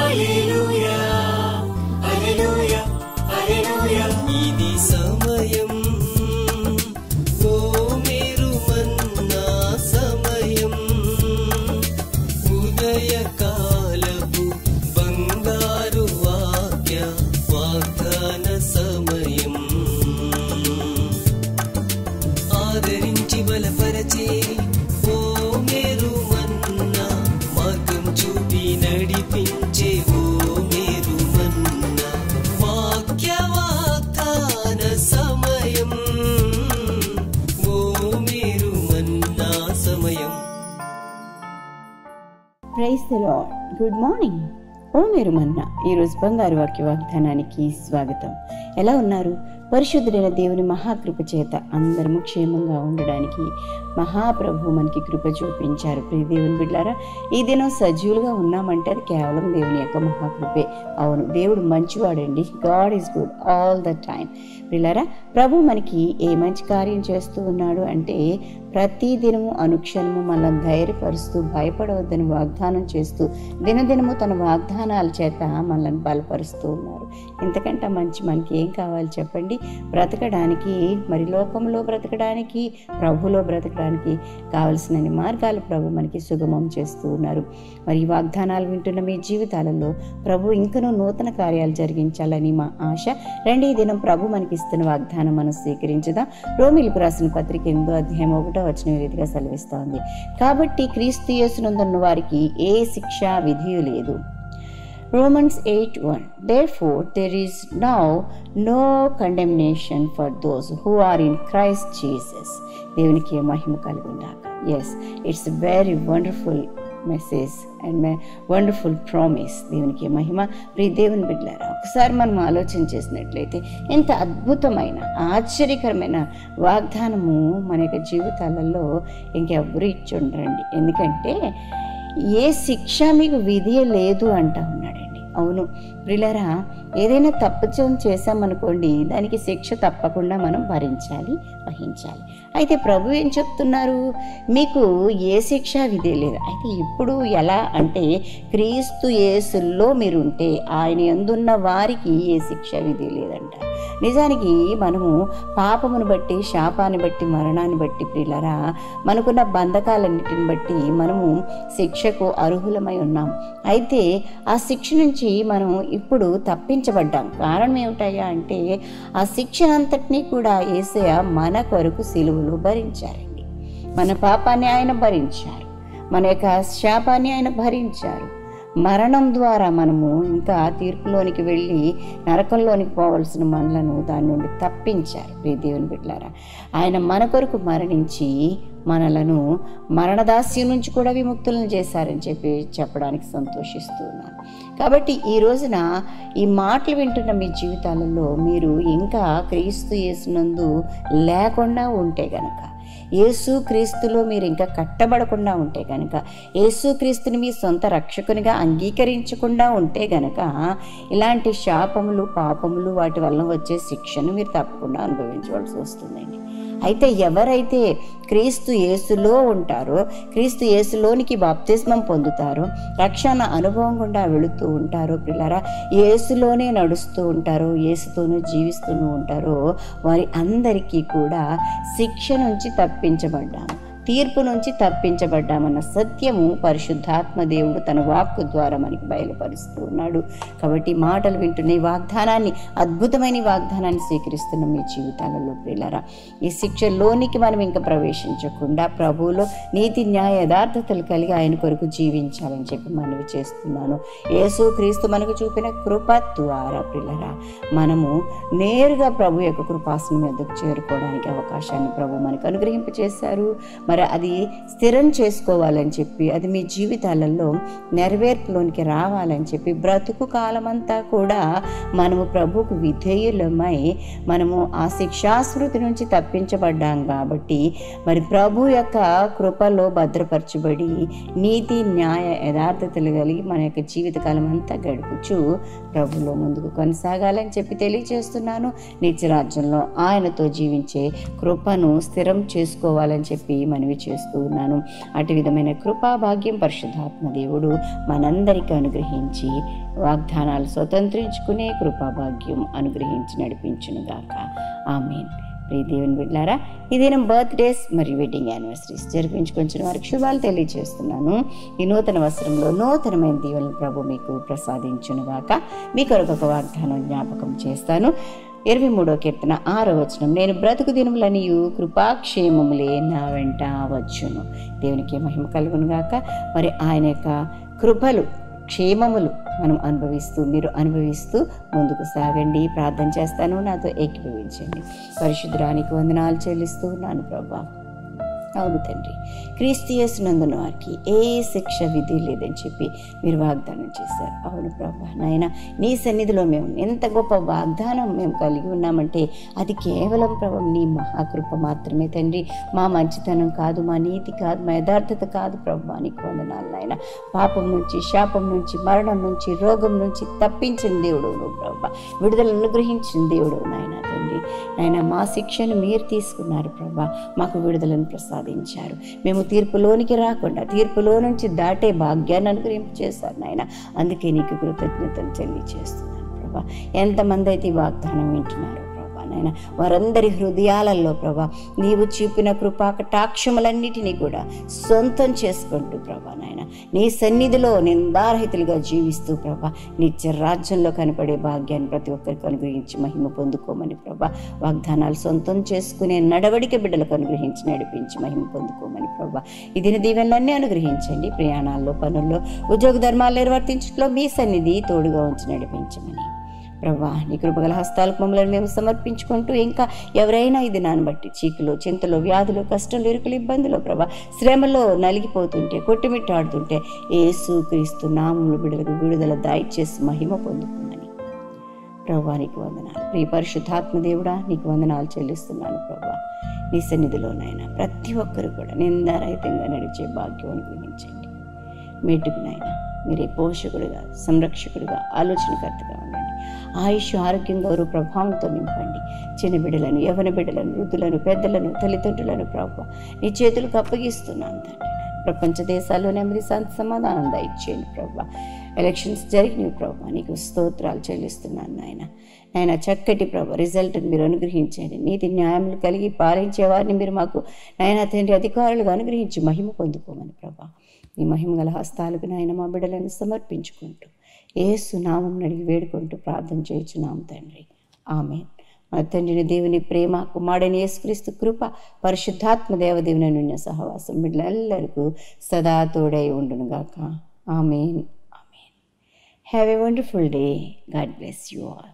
హల్లెలూయా హల్లెలూయా హల్లెలూయా. ఇది సమయం, ఓ మేరు మన్నా సమయం, ఉదయకాలపు బంగారు వాగ్దాన సమయం. ఆదరించి బలపరచే ఓ మేరు మన్నా, మార్గం చూపి నడిపించే ఓ మేరు మన్నా. వాగ్దాన సమయం, ఓ మేరు మన్నా సమయం. Praise the lord. Good morning. ఓ మేరు మన్నా ఈరోజు బంగారు వాక్య వాగ్దానానికి స్వాగతం. ఎలా ఉన్నారు? పరిశుద్ధుడైన దేవుని మహాకృప చేత అందరము క్షేమంగా ఉండడానికి మహాప్రభు మనకి కృప చూపించారు. ప్రియ దేవుని బిడ్డలారా, ఈ దినం సజీవులుగా ఉన్నామంటే అది కేవలం దేవుని యొక్క మహాకృపే. అవును, దేవుడు మంచివాడండి. God is good all the time. బిడ్డలారా, ప్రభు మనకి ఏ మంచి కార్యం చేస్తూ ఉన్నాడు అంటే ప్రతి దినము అనుక్షణము మనల్ని ధైర్యపరుస్తూ భయపడవద్దని వాగ్దానం చేస్తూ దినదినము తన వాగ్దానాల చేత మనల్ని బలపరుస్తూ ఉన్నారు. ఇంతకంటే మంచి మనకి ఏం కావాలి చెప్పండి? బ్రతకడానికి, మరి లోకంలో బ్రతకడానికి, ప్రభులో బ్రతకడానికి కావలసిన మార్గాలు ప్రభు మనకి సుగమం చేస్తూ ఉన్నారు. మరి ఈ వాగ్దానాలు వింటున్న మీ జీవితాలలో ప్రభు ఇంకనూ నూతన కార్యాలు జరిగించాలని మా ఆశ. ఈ దినం ప్రభు మనకి ఇస్తున్న వాగ్దానం మనం స్వీకరించుదాం. రోమీయులకు రాసిన పత్రిక 8:1 రీతిగా సెలవిస్తోంది. కాబట్టి క్రీస్తు యేసునందున్న వారికి ఏ శిక్షా విధియు లేదు. Romans 8:1 Therefore there is now no condemnation for those who are in Christ Jesus. దేవునికి మహిమ కలుగుగాక. Yes, it's a very wonderful message and wonderful promise. దేవునికి మహిమ. ప్రియ దేవుని బిడ్డలారా, ఒకసారి మనం ఆలోచన చేసినట్లయితే ఎంత అద్భుతమైన ఆశ్చర్యకరమైన వాగ్దానము మన యొక్క జీవితాలలో ఇంకెవ్వరూ ఇచ్చి ఉండరండి. ఎందుకంటే ఏ శిక్ష మీకు విధి లేదు అంటా ఉన్నాడండి. అవును ప్రియులారా, ఏదైనా తప్పు చేశామనుకోండి, దానికి శిక్ష తప్పకుండా మనం భరించాలి, వహించాలి. అయితే ప్రభు ఏం చెప్తున్నారు? మీకు ఏ శిక్ష విధి లేదు. అయితే ఇప్పుడు ఎలా అంటే క్రీస్తు యేసులో మీరుంటే ఆయన యందున్న వారికి ఏ శిక్ష విధి లేదంట. నిజానికి మనము పాపమును బట్టి, శాపాన్ని బట్టి, మరణాన్ని బట్టి ప్రియులారా, మనకున్న బంధకాలన్నిటిని బట్టి మనము శిక్షకు అర్హులమై ఉన్నాం. అయితే ఆ శిక్ష నుంచి మనం ఇప్పుడు తప్పించబడ్డాం. కారణం ఏమిటయ్యా అంటే ఆ శిక్ష అంతటినీ కూడా యేసయ్య మన కొరకు సిలువలో భరించారండి. మన పాపాన్ని ఆయన భరించారు, మన యొక్క శాపాన్ని ఆయన భరించారు. మరణం ద్వారా మనము ఇంకా తీర్పులోనికి వెళ్ళి నరకంలోనికి పోవలసిన మనలను దాని నుండి తప్పించారు. ప్రియ దేవుని బిడ్డలారా, ఆయన మన కొరకు మరణించి మనలను మరణదాస్యం నుంచి కూడా విముక్తులను చేశారని చెప్పడానికి సంతోషిస్తూ ఉన్నాను. కాబట్టి ఈ రోజున ఈ మాటలు వింటున్న మీ జీవితాలలో మీరు ఇంకా క్రీస్తు యేసునందు లేకుండా ఉంటే గనక, యేసు క్రీస్తులో మీరు ఇంకా కట్టబడకుండా ఉంటే గనక, యేసు క్రీస్తుని మీ సొంత రక్షకునిగా అంగీకరించకుండా ఉంటే గనక ఇలాంటి శాపములు, పాపములు, వాటి వలన వచ్చే శిక్షను మీరు తప్పకుండా అనుభవించవలసి వస్తుందండి. అయితే ఎవరైతే క్రీస్తు యేసులో ఉంటారో, క్రీస్తు యేసులోనికి బాప్తిస్మం పొందుతారో, రక్షణ అనుభవం గుండా వెళుతూ ఉంటారో పిల్లరా, యేసులోనే నడుస్తూ ఉంటారో, యేసుతోనే జీవిస్తూనే ఉంటారో, వారి అందరికీ కూడా శిక్ష నుంచి తప్పించబడ్డాము, తీర్పు నుంచి తప్పించబడ్డామన్న సత్యము పరిశుద్ధాత్మ దేవుడు తన వాక్కు ద్వారా మనకి బయలుపరుస్తూ ఉన్నాడు. కాబట్టి మాటలు వింటున్న ఈ వాగ్దానాన్ని, అద్భుతమైన వాగ్దానాన్ని స్వీకరిస్తున్న మీ జీవితాలలో ప్రియులారా, ఈ శిక్షలోనికి మనం ఇంకా ప్రవేశించకుండా ప్రభువులో నీతి, న్యాయ, యథార్థతలు కలిగి ఆయన కొరకు జీవించాలని చెప్పి మనవి చేస్తున్నాను. యేసు క్రీస్తు మనకు చూపిన కృప ద్వారా ప్రియులారా మనము నేరుగా ప్రభు యొక్క కృపాసనం మీదకు చేరుకోవడానికి అవకాశాన్ని ప్రభు మనకు అనుగ్రహింపచేశారు. మరి అది స్థిరం చేసుకోవాలని చెప్పి, అది మీ జీవితాలలో నెరవేర్పులోనికి రావాలని చెప్పి, బ్రతుకు కాలమంతా కూడా మనము ప్రభుకు విధేయులమై మనము ఆ శిక్షాస్మృతి నుంచి తప్పించబడ్డాం కాబట్టి మరి ప్రభు యొక్క కృపలో భద్రపరచబడి నీతి, న్యాయ, యథార్థతలు కలిగి మన యొక్క జీవితకాలం అంతా గడుపుచు ప్రభులో ముందుకు కొనసాగాలని చెప్పి తెలియజేస్తున్నాను. నిత్యరాజ్యంలో ఆయనతో జీవించే కృపను స్థిరం చేసుకోవాలని చెప్పి మనం మనవి చేస్తూ ఉన్నాను. అటు విధమైన కృపా భాగ్యం పరిశుద్ధాత్మ దేవుడు మనందరికీ అనుగ్రహించి వాగ్దానాలు స్వతంత్రించుకునే కృపా భాగ్యం అనుగ్రహించి నడిపించునుగాక. ఆమేన్. ప్రియ దేవుని బిడ్డలారా, ఈ దినం బర్త్డేస్ మరియు వెడ్డింగ్ యానివర్సరీస్ జరిపించుకొంచిన వారికి శుభాలు తెలియజేస్తున్నాను. ఈ నూతన వస్త్రంలో నూతనమైన దీవెనలు ప్రభు మీకు ప్రసాదించునుగాక. మీ కొరకు ఒక వాగ్దానం జ్ఞాపకం చేస్తాను. 23వ కీర్తన 6వ వచనం, నేను బ్రతుకు దినములనియు కృపాక్షేమములే నా వెంట వచ్చును. దేవునికి మహిమ కలుగునుగాక. మరి ఆయన యొక్క కృపలు క్షేమములు మీరు అనుభవిస్తూ ముందుకు సాగండి. ప్రార్థన చేస్తాను, నాతో ఏకీభవించండి. పరిశుద్ధురానికి వందనాలు చెల్లిస్తూ ఉన్నాను ప్రభా. అవును తండ్రి, క్రీస్తు యేసునందున వారికి ఏ శిక్ష విధి లేదని చెప్పి మీరు వాగ్దానం చేశారు. అవును ప్రభా, నాయన నీ సన్నిధిలో మేము ఎంత గొప్ప వాగ్దానం మేము కలిగి ఉన్నామంటే అది కేవలం ప్రభా నీ మహాకృప మాత్రమే తండ్రి. మా మంచితనం కాదు, మా నీతి కాదు, మా యథార్థత కాదు ప్రభా. నీకు వందనాలు నాయన. పాపం నుంచి, శాపం నుంచి, మరణం నుంచి, రోగం నుంచి తప్పించిన దేవుడు నువ్వు ప్రభా. విడుదల అనుగ్రహించిన దేవుడు నాయన తండ్రి. నాయన మా శిక్షను మీరు తీసుకున్నారు ప్రభా. మాకు విడుదలను ప్రసాదించారు. మేము తీర్పులోనికి రాకుండా తీర్పులో నుంచి దాటే భాగ్యాన్ని అనుగ్రహించేశారు నాయన. అందుకే నీకు కృతజ్ఞతలు తెలియజేస్తున్నాను ప్రభా. ఎంతమంది అయితే ఈ వాగ్దానం వింటున్నారు ప్రభా నాయన, వారందరి హృదయాలలో ప్రభా నీవు చూపిన కృపా కటాక్షములన్నిటినీ కూడా సొంతం చేసుకుంటూ ప్రభా నాయన నీ సన్నిధిలో నిందారహితులుగా జీవిస్తూ ప్రభా నిత్య రాజ్యంలో కనపడే భాగ్యాన్ని ప్రతి ఒక్కరికి అనుగ్రహించి మహిమ పొందుకోమని ప్రభా. వాగ్దానాలు సొంతం చేసుకునే నడవడిక బిడ్డలకు అనుగ్రహించి నడిపించి మహిమ పొందుకోమని ప్రభా. ఈ దిన దీవెనలన్నీ అనుగ్రహించండి. ప్రయాణాల్లో, పనుల్లో, ఉద్యోగ ధర్మాలు నిర్వర్తించడంలో మీ సన్నిధి తోడుగా ఉంచి నడిపించమని ప్రభా. నీ కృపగల హస్తాలకు మమ్మల్ని మేము సమర్పించుకుంటూ ఇంకా ఎవరైనా ఇది నాన్న బట్టి చీకులు, చింతలు, వ్యాధులు, కష్టాలు, ఇరుకులు, ఇబ్బందులు ప్రభా శ్రమలో నలిగిపోతుంటే, కొట్టుమిట్టాడుతుంటే యేసు క్రీస్తు నామములో బిడ్డలకు విడుదల దయచేసి మహిమ పొందుకోమని ప్రభా నీకు వందనాలు. ప్రియ పరిశుద్ధాత్మ దేవుడా నీకు వందనాలు చెల్లిస్తున్నాను ప్రభా. నీ సన్నిధిలోనైనా ప్రతి ఒక్కరు కూడా నిందారహితంగా నడిచే భాగ్యం అనుగ్రహించండి. మేటుకు నాయన మీరే పోషకుడిగా, సంరక్షకుడిగా, ఆలోచనకర్తగా ఉండండి. ఆయుష్, ఆరోగ్యం, గౌరవ ప్రభావంతో నింపండి. చిన్న బిడ్డలను, యవన బిడ్డలను, వృద్ధులను, పెద్దలను, తల్లిదండ్రులను ప్రభు నీ చేతులకు అప్పగిస్తున్నాను తండ్రి. ప్రపంచ దేశాల్లో నెమ్మది, శాంతి, సమాధానం దయచేయండి ప్రభు. ఎలక్షన్స్ జరిగినవి ప్రభు నీకు స్తోత్రాలు చెల్లిస్తున్నాను నాయన. నాయన చక్కటి ప్రభు రిజల్ట్ని మీరు అనుగ్రహించండి. నీతి న్యాయములు కలిగి పాలించే వారిని మీరు మాకు నాయన తండ్రి అధికారులుగా అనుగ్రహించి మహిమ పొందుకోమని ప్రభా. ఈ మహిమ గల హస్తాలకు నాయన మా బిడ్డలను సమర్పించుకుంటూ యేసు నామం అడిగి వేడుకుంటూ ప్రార్థన చేయుచున్నాం తండ్రి. ఆమేన్. మన తండ్రిని దేవుని ప్రేమ, కుమారుడైన యేసుక్రీస్తు కృప, పరిశుద్ధాత్మ దేవదేవుని సహవాసం బిడ్డలందరికీ సదా తోడై ఉండునుగాక. ఆమేన్. ఆమేన్. Have a wonderful day. God bless you all.